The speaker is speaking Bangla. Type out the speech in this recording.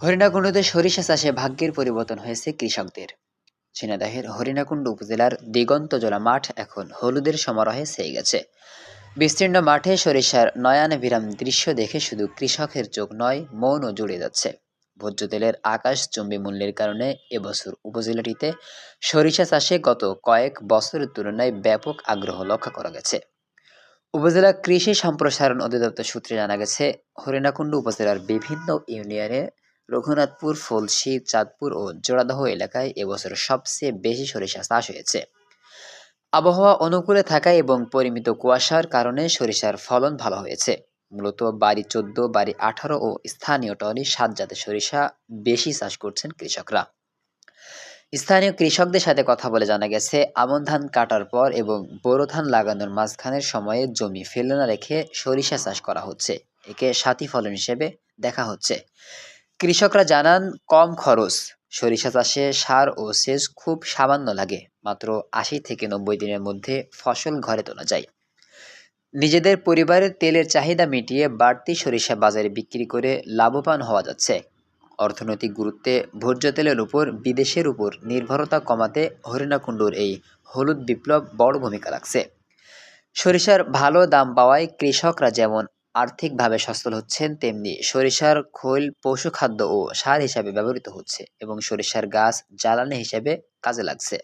হরিণাকুণ্ডুতে সরিষা চাষে ভাগ্যের পরিবর্তন হয়েছে কৃষকদের। ঝিনাইদহের হরিণাকুণ্ডু উপজেলার দিগন্তজোলা মাঠ এখন হলুদের সমারোহে ছেয়ে গেছে। বিস্তীর্ণ মাঠে সরিষার নয়নাভিরাম দৃশ্য দেখে শুধু কৃষকের চোখ নয়, মনও জুড়ে যাচ্ছে। ভোজ্য তেলের আকাশচুম্বী মূল্যের কারণে এবছর উপজেলাটিতে সরিষা চাষে গত কয়েক বছরের তুলনায় ব্যাপক আগ্রহ লক্ষ্য করা গেছে। উপজেলা কৃষি সম্প্রসারণ অধিদপ্তর সূত্রে জানা গেছে, হরিণাকুণ্ডু উপজেলার বিভিন্ন ইউনিয়নে রঘুনাথপুর, ফলসি, চাঁদপুর ও জোড়াদহ এলাকায় এবছর সবচেয়ে বেশি সরিষা চাষ হয়েছে। আবহাওয়া অনুকূলে থাকায় এবং পরিমিত কুয়াশার কারণে সরিষার ফলন ভালো হয়েছে। মূলত বাড়ি ১৪, বাড়ি ১৮ ও স্থানীয় টলি ৭ জাতের সরিষা বেশি চাষ করছেন কৃষকরা। স্থানীয় কৃষকদের সাথে কথা বলে জানা গেছে, আমন ধান কাটার পর এবং বোরো ধান লাগানোর মাঝখানের সময়ে জমি ফেলে না রেখে সরিষা চাষ করা হচ্ছে। একে সাথী ফলন হিসেবে দেখা হচ্ছে। কৃষকরা জানান, কম খরচ সরিষা চাষে সার ও সেচ খুব সামান্য লাগে। মাত্র ৮০ থেকে ৯০ দিনের মধ্যে ফসল ঘরে তোলা যায়। নিজেদের পরিবারের তেলের চাহিদা মিটিয়ে বাড়তি সরিষা বাজারে বিক্রি করে লাভবান হওয়া যাচ্ছে। অর্থনৈতিক গুরুত্বে ভোজ্য তেলের উপর বিদেশের উপর নির্ভরতা কমাতে হরিণাকুণ্ডুর এই হলুদ বিপ্লব বড় ভূমিকা রাখছে। সরিষার ভালো দাম পাওয়ায় কৃষকরা যেমন আর্থিকভাবে সচ্ছল হচ্ছেন, তেমনি সরিষার খৈল পশুখাদ্য ও সার হিসাবে ব্যবহৃত হচ্ছে এবং সরিষার গাছ জ্বালানি হিসেবে কাজে লাগছে।